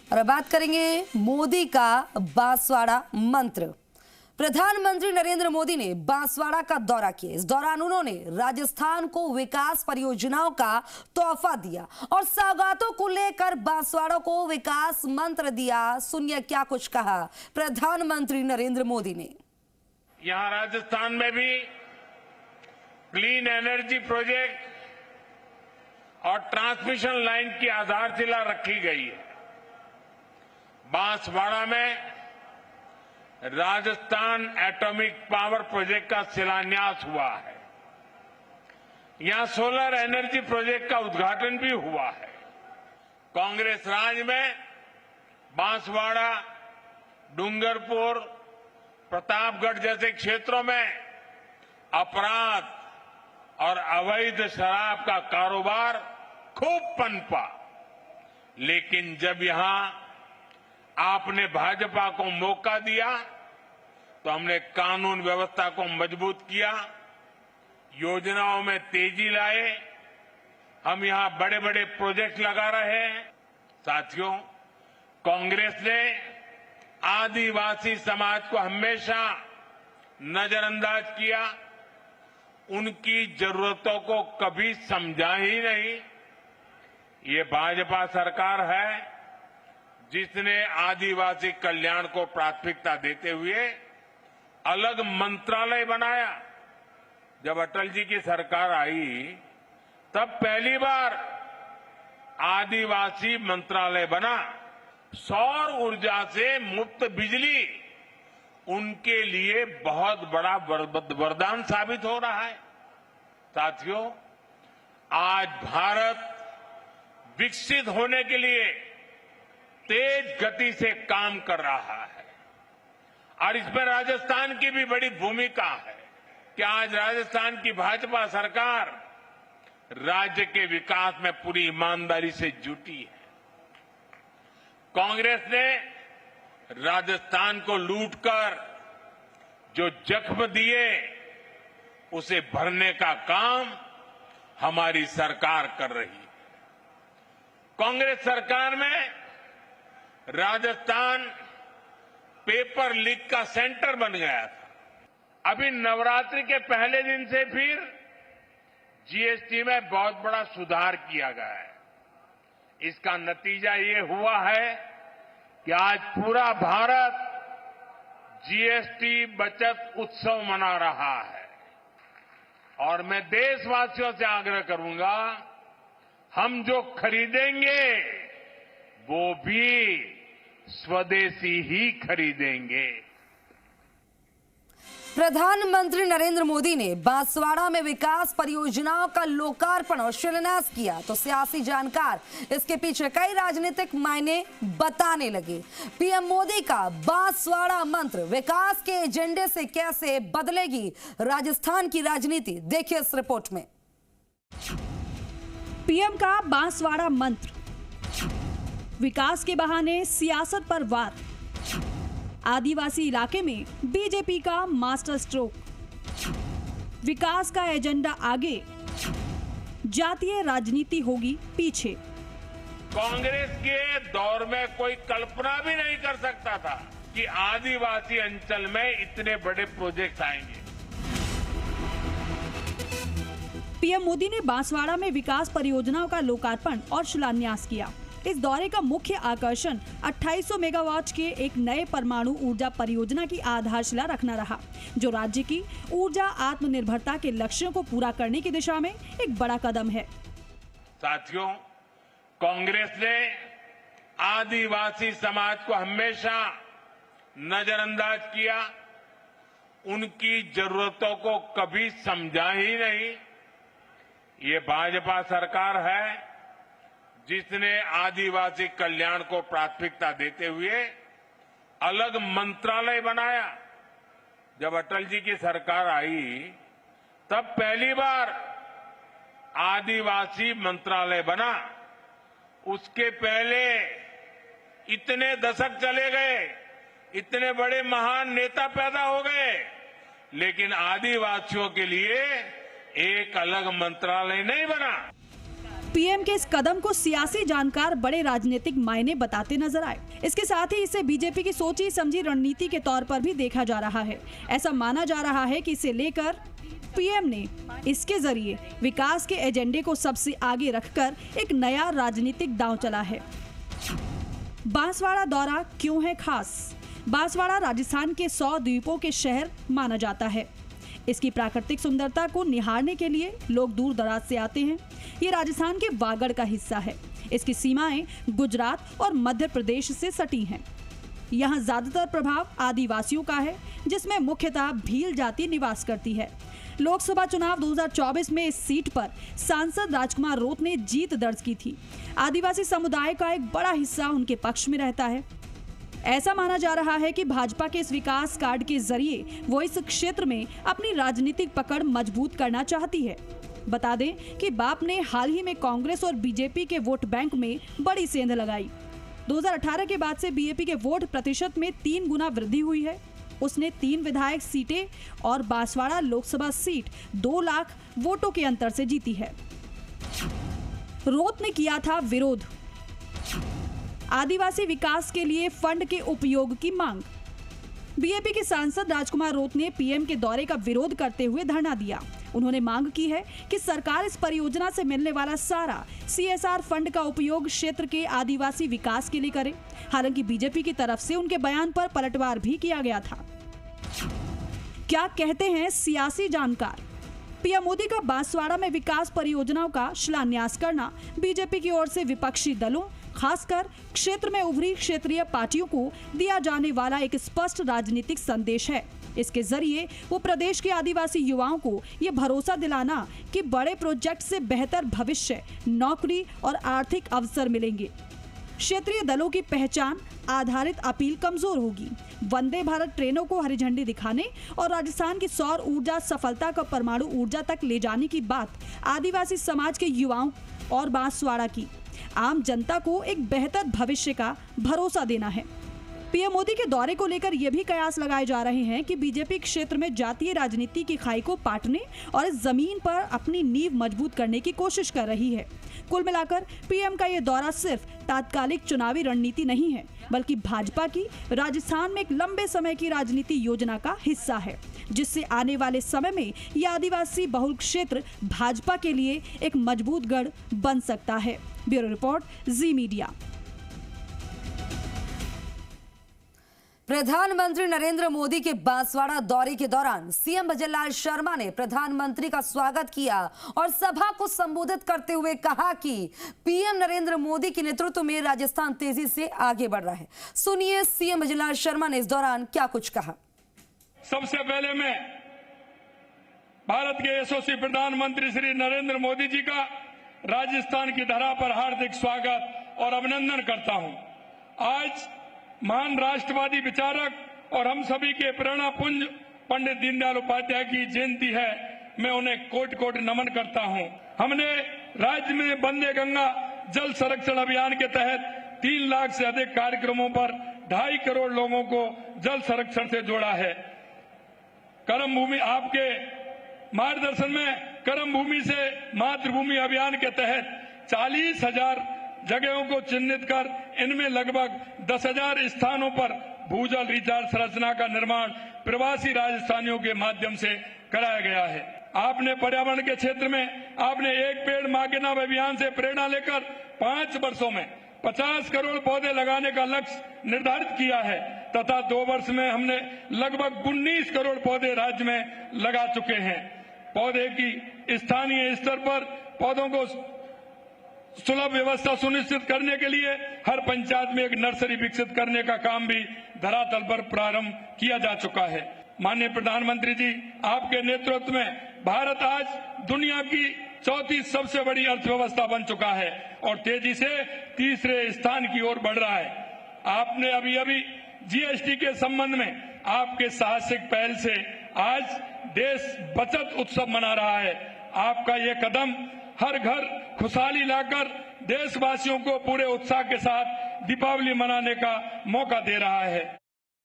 और अब बात करेंगे मोदी का बांसवाड़ा मंत्र। प्रधानमंत्री नरेंद्र मोदी ने बांसवाड़ा का दौरा किया। इस दौरान उन्होंने राजस्थान को विकास परियोजनाओं का तोहफा दिया और सौगातों को लेकर बांसवाड़ा को विकास मंत्र दिया। सुनिए क्या कुछ कहा प्रधानमंत्री नरेंद्र मोदी ने। यहां राजस्थान में भी क्लीन एनर्जी प्रोजेक्ट और ट्रांसमिशन लाइन की आधारशिला रखी गई है। बांसवाड़ा में राजस्थान एटॉमिक पावर प्रोजेक्ट का शिलान्यास हुआ है। यहां सोलर एनर्जी प्रोजेक्ट का उद्घाटन भी हुआ है। कांग्रेस राज में बांसवाड़ा, डूंगरपुर, प्रतापगढ़ जैसे क्षेत्रों में अपराध और अवैध शराब का कारोबार खूब पनपा, लेकिन जब यहां आपने भाजपा को मौका दिया तो हमने कानून व्यवस्था को मजबूत किया, योजनाओं में तेजी लाए। हम यहां बड़े बड़े प्रोजेक्ट लगा रहे हैं। साथियों, कांग्रेस ने आदिवासी समाज को हमेशा नजरअंदाज किया, उनकी जरूरतों को कभी समझा ही नहीं। ये भाजपा सरकार है जिसने आदिवासी कल्याण को प्राथमिकता देते हुए अलग मंत्रालय बनाया। जब अटल जी की सरकार आई तब पहली बार आदिवासी मंत्रालय बना। सौर ऊर्जा से मुफ्त बिजली उनके लिए बहुत बड़ा वरदान साबित हो रहा है। साथियों, आज भारत विकसित होने के लिए तेज गति से काम कर रहा है और इसमें राजस्थान की भी बड़ी भूमिका है कि आज राजस्थान की भाजपा सरकार राज्य के विकास में पूरी ईमानदारी से जुटी है। कांग्रेस ने राजस्थान को लूटकर जो जख्म दिए उसे भरने का काम हमारी सरकार कर रही है। कांग्रेस सरकार में राजस्थान पेपर लीक का सेंटर बन गया था। अभी नवरात्रि के पहले दिन से फिर जीएसटी में बहुत बड़ा सुधार किया गया है। इसका नतीजा ये हुआ है कि आज पूरा भारत जीएसटी बचत उत्सव मना रहा है। और मैं देशवासियों से आग्रह करूंगा, हम जो खरीदेंगे वो भी स्वदेशी ही खरीदेंगे। प्रधानमंत्री नरेंद्र मोदी ने बांसवाड़ा में विकास परियोजनाओं का लोकार्पण और शिलान्यास किया तो सियासी जानकार इसके पीछे कई राजनीतिक मायने बताने लगे। पीएम मोदी का बांसवाड़ा मंत्र विकास के एजेंडे से कैसे बदलेगी राजस्थान की राजनीति, देखिए इस रिपोर्ट में। पीएम का बांसवाड़ा मंत्र, विकास के बहाने सियासत पर वार, आदिवासी इलाके में बीजेपी का मास्टर स्ट्रोक, विकास का एजेंडा आगे, जातीय राजनीति होगी पीछे। कांग्रेस के दौर में कोई कल्पना भी नहीं कर सकता था कि आदिवासी अंचल में इतने बड़े प्रोजेक्ट आएंगे। पीएम मोदी ने बांसवाड़ा में विकास परियोजनाओं का लोकार्पण और शिलान्यास किया। इस दौरे का मुख्य आकर्षण 2800 मेगावाट के एक नए परमाणु ऊर्जा परियोजना की आधारशिला रखना रहा, जो राज्य की ऊर्जा आत्मनिर्भरता के लक्ष्यों को पूरा करने की दिशा में एक बड़ा कदम है। साथियों, कांग्रेस ने आदिवासी समाज को हमेशा नजरअंदाज किया, उनकी जरूरतों को कभी समझा ही नहीं। ये भाजपा सरकार है जिसने आदिवासी कल्याण को प्राथमिकता देते हुए अलग मंत्रालय बनाया। जब अटल जी की सरकार आई तब पहली बार आदिवासी मंत्रालय बना। उसके पहले इतने दशक चले गए, इतने बड़े महान नेता पैदा हो गए, लेकिन आदिवासियों के लिए एक अलग मंत्रालय नहीं बना। पीएम के इस कदम को सियासी जानकार बड़े राजनीतिक मायने बताते नजर आए। इसके साथ ही इसे बीजेपी की सोची समझी रणनीति के तौर पर भी देखा जा रहा है। ऐसा माना जा रहा है कि इसे लेकर पीएम ने इसके जरिए विकास के एजेंडे को सबसे आगे रखकर एक नया राजनीतिक दांव चला है। बांसवाड़ा दौरा क्यों है खास? बांसवाड़ा राजस्थान के 100 द्वीपों के शहर माना जाता है। इसकी प्राकृतिक सुंदरता को निहारने के लिए लोग दूर दराज से आते हैं। ये राजस्थान के वागड़ का हिस्सा है। इसकी सीमाएं गुजरात और मध्य प्रदेश से सटी हैं। यहाँ ज्यादातर प्रभाव आदिवासियों का है, जिसमें मुख्यतः भील जाति निवास करती है। लोकसभा चुनाव 2024 में इस सीट पर सांसद राजकुमार रोत ने जीत दर्ज की थी। आदिवासी समुदाय का एक बड़ा हिस्सा उनके पक्ष में रहता है। ऐसा माना जा रहा है कि भाजपा के इस विकास कार्ड के जरिए वो इस क्षेत्र में अपनी राजनीतिक पकड़ मजबूत करना चाहती है। बता दें कि बाप ने हाल ही में कांग्रेस और बीजेपी के वोट बैंक में बड़ी सेंध लगाई। 2018 के बाद से बीजेपी के वोट प्रतिशत में 3 गुना वृद्धि हुई है। उसने 3 विधायक सीटें और बांसवाड़ा लोकसभा सीट 2 लाख वोटों के अंतर से जीती है। रोत ने किया था विरोध। आदिवासी विकास के लिए फंड के उपयोग की मांग। बीजेपी के सांसद राजकुमार रोत ने पीएम के दौरे का विरोध करते हुए धरना दिया। उन्होंने मांग की है कि सरकार इस परियोजना से मिलने वाला सारा CSR फंड का उपयोग क्षेत्र के आदिवासी विकास के लिए करे। हालांकि बीजेपी की तरफ से उनके बयान पर पलटवार भी किया गया था। क्या कहते हैं सियासी जानकार? पीएम मोदी का बांसवाड़ा में विकास परियोजनाओं का शिलान्यास करना बीजेपी की ओर से विपक्षी दलों, खासकर क्षेत्र में उभरी क्षेत्रीय पार्टियों को दिया जाने वाला एक स्पष्ट राजनीतिक संदेश है। इसके जरिए वो प्रदेश के आदिवासी युवाओं को ये भरोसा दिलाना कि बड़े प्रोजेक्ट से बेहतर भविष्य, नौकरी और आर्थिक अवसर मिलेंगे। क्षेत्रीय दलों की पहचान आधारित अपील कमजोर होगी। वंदे भारत ट्रेनों को हरी झंडी दिखाने और राजस्थान की सौर ऊर्जा सफलता को परमाणु ऊर्जा तक ले जाने की बात आदिवासी समाज के युवाओं और बांसवाड़ा की आम जनता को एक बेहतर भविष्य का भरोसा देना है। पीएम मोदी के दौरे को लेकर यह भी कयास लगाए जा रहे हैं कि बीजेपी क्षेत्र में जातीय राजनीति की खाई को पाटने और इस जमीन पर अपनी नींव मजबूत करने की कोशिश कर रही है। कुल मिलाकर पीएम का यह दौरा सिर्फ तात्कालिक चुनावी रणनीति नहीं है, बल्कि भाजपा की राजस्थान में एक लंबे समय की राजनीति योजना का हिस्सा है, जिससे आने वाले समय में यह आदिवासी बहुल क्षेत्र भाजपा के लिए एक मजबूत गढ़ बन सकता है। ब्यूरो रिपोर्ट, जी मीडिया। प्रधानमंत्री नरेंद्र मोदी के बांसवाड़ा दौरे के दौरान सीएम भजनलाल शर्मा ने प्रधानमंत्री का स्वागत किया और सभा को संबोधित करते हुए कहा कि पीएम नरेंद्र मोदी के नेतृत्व में राजस्थान तेजी से आगे बढ़ रहा है। सुनिए सीएम भजनलाल शर्मा ने इस दौरान क्या कुछ कहा। सबसे पहले मैं भारत के यशस्वी प्रधानमंत्री श्री नरेंद्र मोदी जी का राजस्थान की धरा पर हार्दिक स्वागत और अभिनंदन करता हूं। आज महान राष्ट्रवादी विचारक और हम सभी के प्रेरणा पुंज पंडित दीनदयाल उपाध्याय की जयंती है। मैं उन्हें कोटि कोटि नमन करता हूं। हमने राज्य में वंदे गंगा जल संरक्षण अभियान के तहत 3 लाख से अधिक कार्यक्रमों पर 2.5 करोड़ लोगों को जल संरक्षण से जोड़ा है। कर्म भूमि, आपके मार्गदर्शन में कर्म भूमि से मातृभूमि अभियान के तहत 40,000 जगहों को चिन्हित कर इनमें लगभग 10,000 स्थानों पर भूजल रिचार्ज संरचना का निर्माण प्रवासी राजस्थानियों के माध्यम से कराया गया है। आपने पर्यावरण के क्षेत्र में आपने एक पेड़ मां के नाम अभियान से प्रेरणा लेकर 5 वर्षों में 50 करोड़ पौधे लगाने का लक्ष्य निर्धारित किया है तथा 2 वर्ष में हमने लगभग 19 करोड़ पौधे राज्य में लगा चुके हैं। पौधे की स्थानीय स्तर पर पौधों को सुलभ व्यवस्था सुनिश्चित करने के लिए हर पंचायत में एक नर्सरी विकसित करने का काम भी धरातल पर प्रारंभ किया जा चुका है। माननीय प्रधानमंत्री जी, आपके नेतृत्व में भारत आज दुनिया की 4थी सबसे बड़ी अर्थव्यवस्था बन चुका है और तेजी से 3रे स्थान की ओर बढ़ रहा है। आपने अभी जीएसटी के संबंध में आपके साहसिक पहल से आज देश बचत उत्सव मना रहा है। आपका ये कदम हर घर खुशहाली लाकर देशवासियों को पूरे उत्साह के साथ दीपावली मनाने का मौका दे रहा है।